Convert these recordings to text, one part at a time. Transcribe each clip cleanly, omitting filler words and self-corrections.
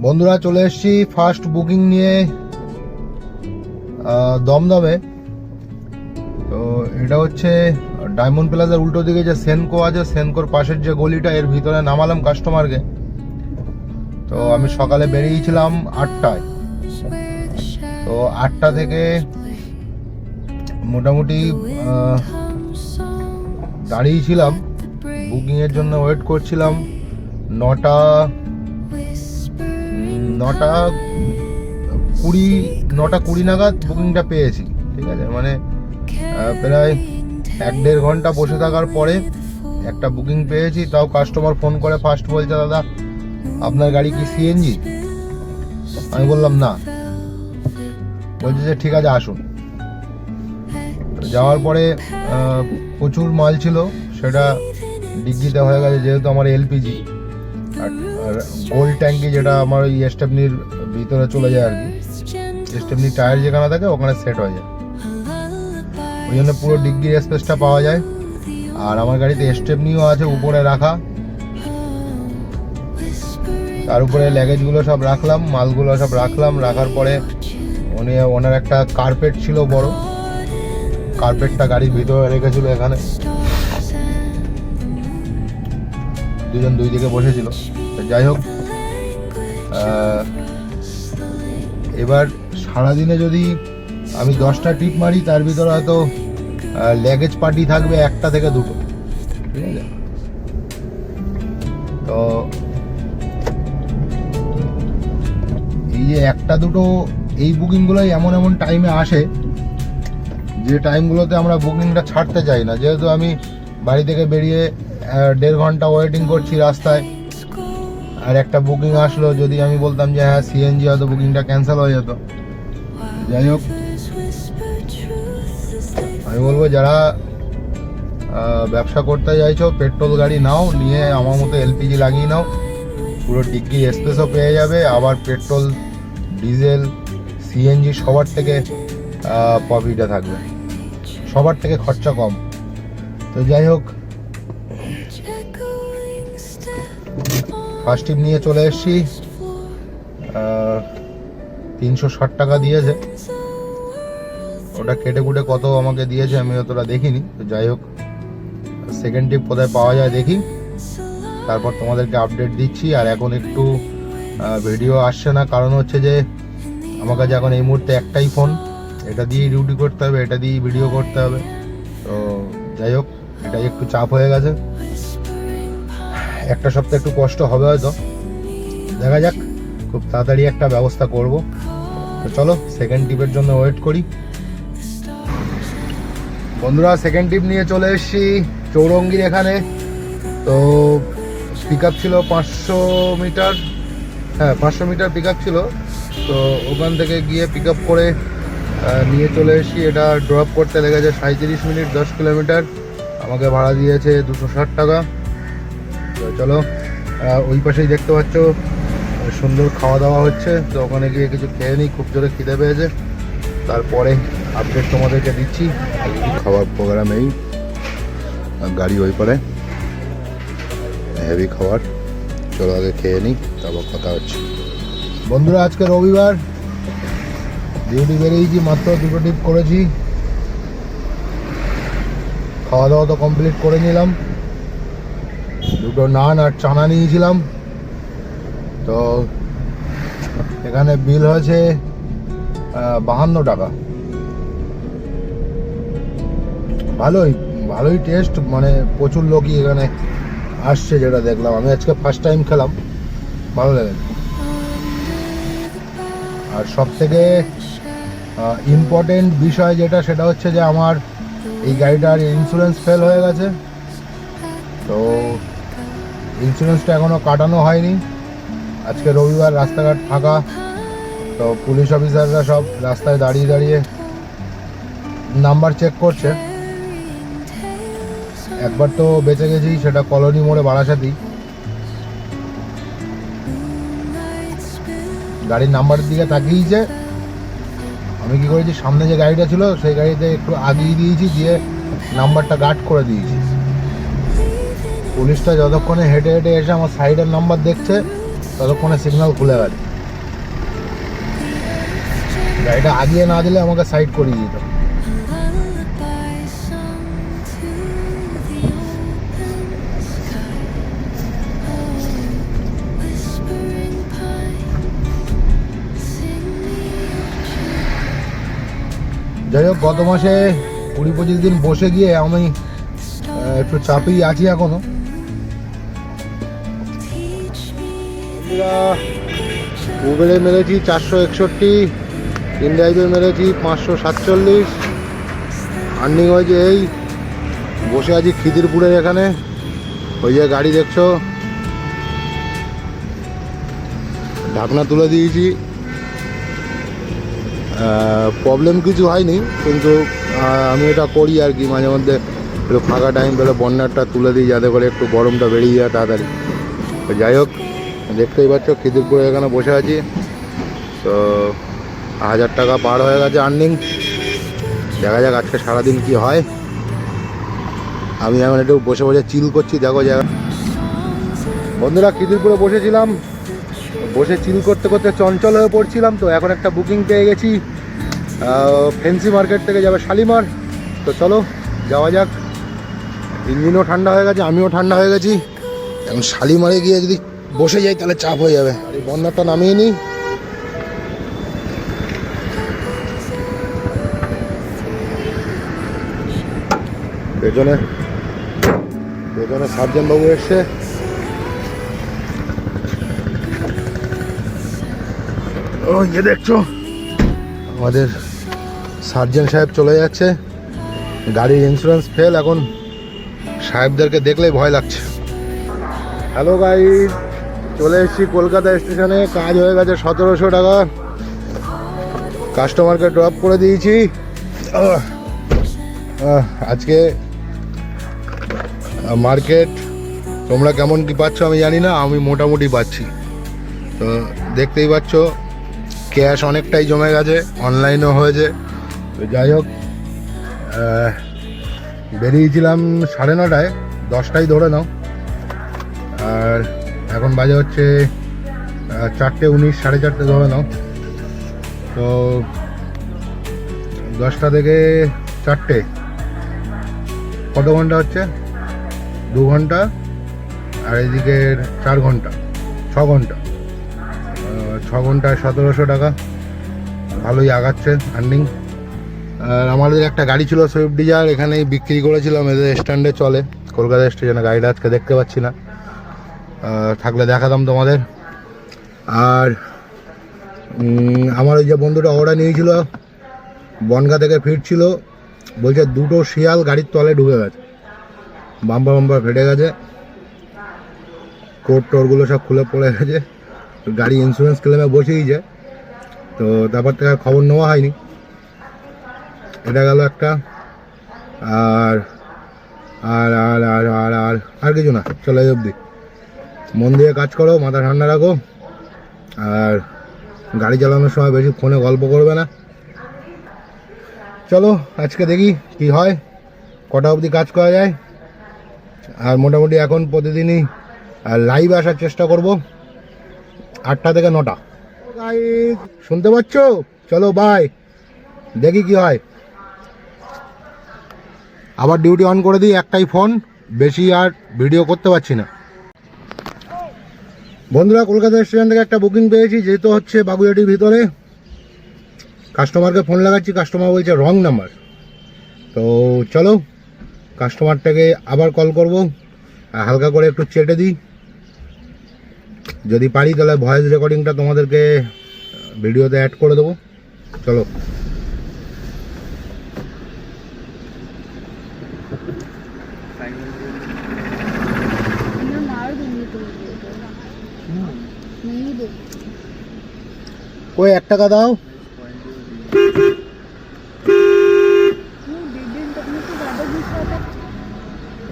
বন্ধুরা চলে এসেছি ফার্স্ট বুকিং নিয়ে দমদমে। তো এটা হচ্ছে ডায়মন্ড প্লাজার উল্টো দিকে যে সেনকো আছে, সেনকোর পাশের যে গলিটা, এর ভিতরে নামালাম কাস্টমারকে। তো আমি সকালে বেরিয়েছিলাম 8টায়। তো 8টা থেকে মোটামুটি দাঁড়িয়েছিলাম, বুকিংয়ের জন্য ওয়েট করছিলাম। 9টা 9:20 নাগাদ বুকিংটা পেয়েছি। ঠিক আছে, মানে প্রায় 1-1.5 ঘন্টা বসে থাকার পরে একটা বুকিং পেয়েছি। তাও কাস্টমার ফোন করে ফার্স্ট বলছে, দাদা আপনার গাড়ি কি সিএনজি? আমি বললাম না। বলছে যে ঠিক আছে আসুন। যাওয়ার পরে প্রচুর মাল ছিল, সেটা ডিগ্গিতে হয়ে গেছে, যেহেতু আমার এলপিজি আর গোল্ড ট্যাঙ্কি, যেটা আমার ওই স্টেপনির ভিতরে চলে যায় আর কি। স্টেপনি টায়ার যেখানে থাকে ওখানে সেট হয়ে যায়, ওই জন্য পুরো ডিগ্গির স্পেসটা পাওয়া যায়। আর আমার গাড়িতে স্টেপনিও আছে উপরে রাখা। তার উপরে ল্যাগেজগুলো সব রাখলাম, মালগুলো সব রাখলাম। রাখার পরে ওনার একটা কার্পেট ছিল বড়, কার্পেটটা গাড়ির ভিতরে রেখেছিল। এখানে দুজন দুই দিকে বসেছিল। যাই হোক, এবার সারাদিনে যদি আমি 10টা ট্রিপ মারি, তার ভিতরে হয়তো ল্যাগেজ পার্টি থাকবে 1টা থেকে 2টো। ঠিক আছে, তো এই যে 1টা 2টো এই বুকিংগুলোই এমন এমন টাইমে আসে যে টাইমগুলোতে আমরা বুকিংটা ছাড়তে চাই না। যেহেতু আমি বাড়ি থেকে বেরিয়ে 1.5 ঘন্টা ওয়েটিং করছি রাস্তায়, আর একটা বুকিং আসলো, যদি আমি বলতাম যে হ্যাঁ সিএনজি, হয়তো বুকিংটা ক্যান্সেল হয়ে যেত। যাই হোক, আমি বলবো যারা ব্যবসা করতে চাইছো, পেট্রোল গাড়ি নাও, নিয়ে আমার মতো এলপিজি লাগিয়ে নাও। পুরো ডিগ্গি স্পেসও পেয়ে যাবে, আবার পেট্রোল, ডিজেল, সিএনজি সবার থেকে প্রফিটে থাকবে, সবার থেকে খরচা কম। তো যাই হোক, ফার্স্ট ট্রিপ নিয়ে চলে এসেছি। 360 টাকা দিয়েছে। ওটা কেটে কুটে কত আমাকে দিয়েছে আমি অতটা দেখিনি। তো যাই হোক, সেকেন্ড ট্রিপ কোথায় পাওয়া যায় দেখি, তারপর তোমাদেরকে আপডেট দিচ্ছি। আর এখন একটু ভিডিও আসছে না, কারণ হচ্ছে যে আমার কাছে এখন এই মুহূর্তে একটাই ফোন, এটা দিয়েই ডিউটি করতে হবে, এটা দিয়েই ভিডিও করতে হবে। তো যাই হোক, এটাই একটু চাপ হয়ে গেছে। একটা সপ্তাহ একটু কষ্ট হবে হয়তো, দেখা যাক, খুব তাড়াতাড়ি একটা ব্যবস্থা করব। তো চলো সেকেন্ড ট্রিপের জন্য ওয়েট করি। বন্ধুরা, সেকেন্ড ট্রিপ নিয়ে চলে এসেছি চৌরঙ্গির এখানে। তো পিক আপ ছিল 500 মিটার, হ্যাঁ 500 মিটার পিক আপ ছিল। তো ওখান থেকে গিয়ে পিক আপ করে নিয়ে চলে এসেছি। এটা ড্রপ করতে লেগেছে 37 মিনিট, 10 কিলোমিটার। আমাকে ভাড়া দিয়েছে 260 টাকা। তো চলো, ওই পাশেই দেখতে পাচ্ছ সুন্দর খাওয়া দাওয়া হচ্ছে। তো ওখানে গিয়ে কিছু খেয়ে নিই, খুব জোরে খিদে পেয়েছে। তারপরে আপডেট তোমাদেরকে দিচ্ছি। খাওয়ার প্রোগ্রাম এই, গাড়ি ওই পারে, হেভি খাবার। চলো আগে খেয়ে নিই, তারপর কথা হচ্ছে। বন্ধুরা, আজকে রবিবার, ডিউটি বেরিয়েছি, মাত্র 2টো ট্রিপ করেছি। খাওয়া দাওয়া তো কমপ্লিট করে নিলাম। 2টো নান আর চানা নিয়েছিলাম। তো এখানে বিল হয়েছে 52 টাকা। ভালোই টেস্ট, মানে প্রচুর লোকই এখানে আসছে, যেটা দেখলাম। আমি আজকে ফার্স্ট টাইম খেলাম, ভালো লেগেছে। আর সব থেকে ইম্পর্টেন্ট বিষয় যেটা, সেটা হচ্ছে যে আমার এই গাড়িটার ইন্স্যুরেন্স ফেল হয়ে গেছে। তো ইন্স্যুরেন্সটা এখনও কাটানো হয়নি। আজকে রবিবার, রাস্তাঘাট ফাঁকা। তো পুলিশ অফিসাররা সব রাস্তায় দাঁড়িয়ে দাঁড়িয়ে নাম্বার চেক করছে। একবার তো বেঁচে গেছি, সেটা কলোনি মোড়ে বারাসাতি। গাড়ির নাম্বারের দিকে তাকিয়েছে, আমি কি করেছি, সামনে যে গাড়িটা ছিল সেই গাড়িতে একটু আগিয়ে দিয়েছি, দিয়ে নাম্বারটা গার্ড করে দিয়েছি। পুলিশটা যতক্ষণে হেঁটে হেঁটে এসে আমার সাইডের নাম্বার দেখছে, ততক্ষণে সিগন্যাল খুলে গেছে। গাড়িটা আগিয়ে না দিলে আমাকে সাইড করিয়ে দিত। যাই হোক, গত মাসে 20-25 দিন বসে গিয়ে আমি একটু চাপেই আছি এখনো। উবেরে মেরেছি 461, ইনড্রাইভে মেরেছি 547, আর্নিং হয়েছে এই। বসে আছি খিদিরপুরের এখানে, ওই যে গাড়ি দেখছো, ঢাকনা তুলে দিয়েছি। প্রবলেম কিছু হয়নি, কিন্তু আমি এটা করি আর কি, মাঝে মধ্যে একটু ফাঁকা টাইম পেলে বন্যারটা তুলে দিই, যাতে করে একটু গরমটা বেরিয়ে যায় তাড়াতাড়ি। তো যাই হোক, দেখতেই পাচ্ছ খিদিরপুরে এখানে বসে আছি। তো 1000 টাকা পার হয়ে গেছে আর্নিং। দেখা যাক আজকে সারাদিন কি হয়। আমি এখন একটু বসে বসে চিল করছি। দেখো জায়গা, বন্ধুরা খিদিরপুরে বসেছিলাম, বসে চিল করতে করতে চঞ্চল হয়ে পড়ছিলাম। তো এখন একটা বুকিং পেয়ে গেছি, ফ্যান্সি মার্কেট থেকে যাবে শালিমার। তো চলো যাওয়া যাক। ইঞ্জিনও ঠান্ডা হয়ে গেছে, আমিও ঠান্ডা হয়ে গেছি। এখন শালিমারে গিয়ে যদি বসে যাই তাহলে চাপ হয়ে যাবে। আর এই বন্যাটা নামিয়ে নিই। পেছনে সার্জেন্ট বাবু এসছে। ও ইয়ে দেখছো, আমাদের সার্জেন্ট সাহেব চলে যাচ্ছে। গাড়ির ইন্স্যুরেন্স ফেল। এখন সাহেবদেরকে দেখলেই ভয় লাগছে। হ্যালো গাইস, চলে এসেছি কলকাতা স্টেশনে। কাজ হয়ে গেছে 1700 টাকা। কাস্টমারকে ড্রপ করে দিয়েছি। আজকে মার্কেট তোমরা কেমন কি পাচ্ছ আমি জানি না, আমি মোটামুটি পাচ্ছি। তো দেখতেই পাচ্ছ ক্যাশ অনেকটাই জমে গেছে, অনলাইনও হয়েছে। তো যাই হোক, বেরিয়েছিলাম 9:30, 10টাই ধরে নাও। আর এখন বাজে হচ্ছে 4:19, 4:30 ধরে নাও। তো 10টা থেকে 4টে কত ঘন্টা হচ্ছে? 2 ঘন্টা, আর এদিকে 4 ঘন্টা, 6 ঘন্টা। 6 ঘন্টায় 1700 টাকা। ভালোই আগাচ্ছে আর্নিং। আর আমাদের একটা গাড়ি ছিল সুইফট ডিজায়ার, এখানেই বিক্রি করেছিলাম। এদের স্ট্যান্ডে চলে কলকাতা স্টেশনে। গাড়িটা আজকে দেখতে পাচ্ছি না, থাকলে দেখাতাম তোমাদের। আর আমার ওই যে বন্ধুটা অর্ডার নিয়েছিল, বনগা থেকে ফিরছিল, বলছে 2টো শিয়াল গাড়ির তলে ঢুকে গেছে, বাম্পার ফেটে গেছে, কোট টোরগুলো সব খুলে পড়ে গেছে। গাড়ি ইন্স্যুরেন্স ক্লেমে বসেইছে। তো তারপর থেকে খবর নেওয়া হয়নি। এটা গেল একটা। আর আর আর আর আর আর আর কিছু না, চলে অবধি। মন দিয়ে কাজ করো, মাথা ঠান্ডা রাখো, আর গাড়ি চালানোর সময় বেশি ফোনে গল্প করবে না। চলো আজকে দেখি কি হয়, কটা অবধি কাজ করা যায়। আর মোটামুটি এখন প্রতিদিনই লাইভ আসার চেষ্টা করব, 8টা থেকে 9টা। শুনতে পাচ্ছ? চলো বাই, দেখি কি হয়। আবার ডিউটি অন করে দিই, একটাই ফোন, বেশি আর ভিডিও করতে পারছি না। বন্ধুরা, কলকাতা স্টেশন থেকে একটা বুকিং পেয়েছি, যেহেতু হচ্ছে বাগুইহাটির ভিতরে। কাস্টমারকে ফোন লাগাচ্ছি, কাস্টমার বলছে রং নাম্বার। তো চলো কাস্টমারটাকে আবার কল করব, হালকা করে একটু চেটে দিই। যদি পারি তাহলে ভয়েস রেকর্ডিংটা তোমাদেরকে ভিডিওতে অ্যাড করে দেবো। চলো। ওই 1 টাকা দাও।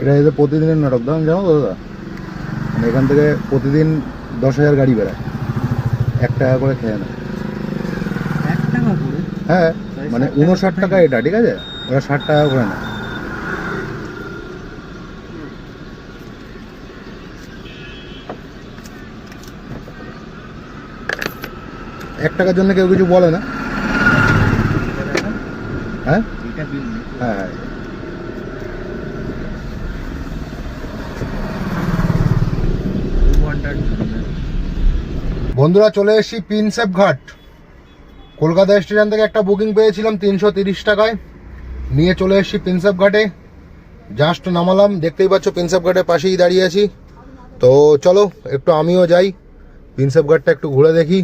এটা এদের প্রতিদিনের নাটক, দাম জানো তো দাদা? মানে এখান থেকে প্রতিদিন 10,000 গাড়ি বেড়ায়, 1 টাকা করে খেয়ে না। 1 টাকা করে? হ্যাঁ, মানে 59 টাকা এটা, ঠিক আছে? ওরা 60 টাকা করে না। এক টাকার জন্য কেউ কিছু বলে না। হ্যাঁ এটা বিল নেই। হ্যাঁ বন্ধুরা চলে এসেছি প্রিন্সেপ ঘাট। কলকাতা স্টেশন থেকে একটা বুকিং পেয়েছিলাম 330 টাকায়, নিয়ে চলে এসেছি প্রিন্সেপ ঘাটে। জাস্ট নামালাম, দেখতেই পাচ্ছ প্রিন্সেপ ঘাটের পাশেই দাঁড়িয়ে আছি। তো চলো একটু আমিও যাই প্রিন্সেপ ঘাটটা একটু ঘুরে দেখি,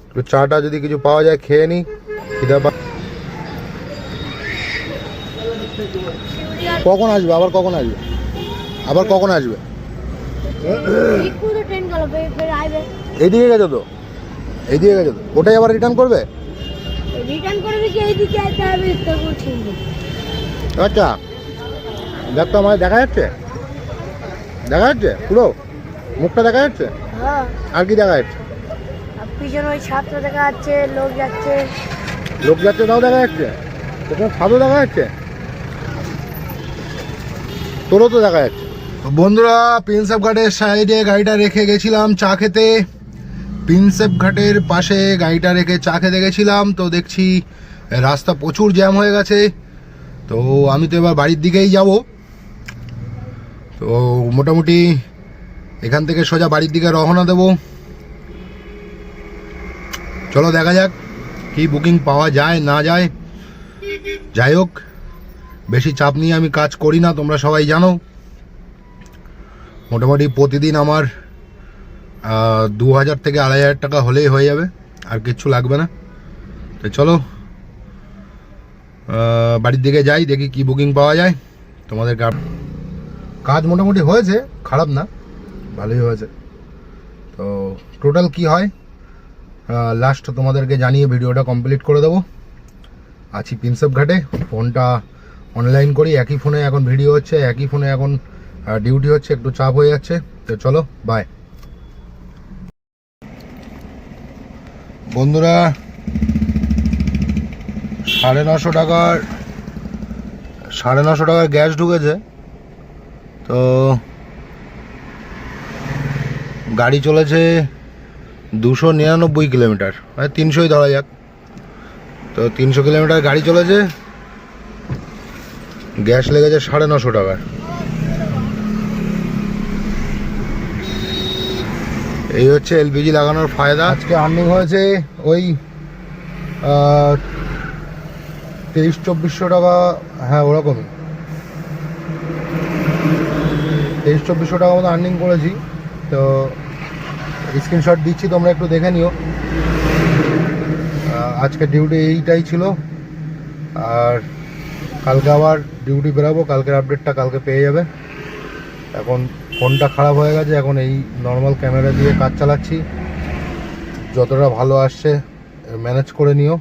একটু চাটা যদি কিছু পাওয়া যায় খেয়ে নিই। কখন আসবে আবার, কখন আসবে আবার, কখন আসবে? এইদিকে গেছে তো, এইদিকে গেছে তো, ওটাই আবার রিটার্ন করবে? আচ্ছা দেখ তো, আমার দেখা যাচ্ছে, দেখা যাচ্ছে পুরো মুখটা দেখা যাচ্ছে, আর কি দেখা যাচ্ছে? পিছনে ওই ছাত্র দেখা যাচ্ছে, লোক যাচ্ছে। লোক যাচ্ছে তাও দেখা যাচ্ছে, তোমার ছাদও দেখা যাচ্ছে, তোরও তো দেখা যাচ্ছে। বন্ধুরা প্রিন্সেপ ঘাটের সাইডে গাড়িটা রেখে গেছিলাম চা খেতে, প্রিন্সেপ ঘাটের পাশে গাড়িটা রেখে চা খেতে গেছিলাম। তো দেখছি রাস্তা প্রচুর জ্যাম হয়ে গেছে, তো আমি তো এবার বাড়ির দিকেই যাব। তো মোটামুটি এখান থেকে সোজা বাড়ির দিকে রওনা দেব। চলো দেখা যাক কি বুকিং পাওয়া যায় না যায়। যাই হোক, বেশি চাপ নিয়ে আমি কাজ করি না, তোমরা সবাই জানো। মোটামুটি প্রতিদিন আমার 2000 থেকে 2500 টাকা হলেই হয়ে যাবে, আর কিচ্ছু লাগবে না। তো চলো বাড়ির দিকে যাই, দেখি কি বুকিং পাওয়া যায়। তোমাদের কাজ মোটামুটি হয়েছে, খারাপ না, ভালোই হয়েছে। তো টোটাল কি হয় লাস্ট তোমাদেরকে জানিয়ে ভিডিওটা কমপ্লিট করে দেবো। আছি প্রিন্সেপ ঘাটে, ফোনটা অনলাইন করি, একই ফোনে এখন ভিডিও হচ্ছে, একই ফোনে এখন ডিউটি হচ্ছে, একটু চাপ হয়ে যাচ্ছে। তো চলো বাই। বন্ধুরা 950 টাকার গ্যাস ঢুকেছে। তো গাড়ি চলেছে 299 কিলোমিটার, মানে 300ই ধরা যাক। তো 300 কিলোমিটার গাড়ি চলেছে, গ্যাস লেগেছে 950 টাকার। এই হচ্ছে এলপিজি লাগানোর ফায়দা। আজকে আর্নিং হয়েছে ওই 2300-2400 টাকা, হ্যাঁ ওরকমই 2300-2400 টাকা মতো আর্নিং করেছি। তো স্ক্রিনশট দিচ্ছি, তোমরা একটু দেখে নিও। আজকে ডিউটি এইটাই ছিল, আর কালকে আবার ডিউটি বেরাবো, কালকের আপডেটটা কালকে পেয়ে যাবে। এখন ফোনটা খারাপ হয়ে গেছে, এখন এই নর্মাল ক্যামেরা দিয়ে কাজ চালাচ্ছি, যতটা ভালো আসছে ম্যানেজ করে নিও।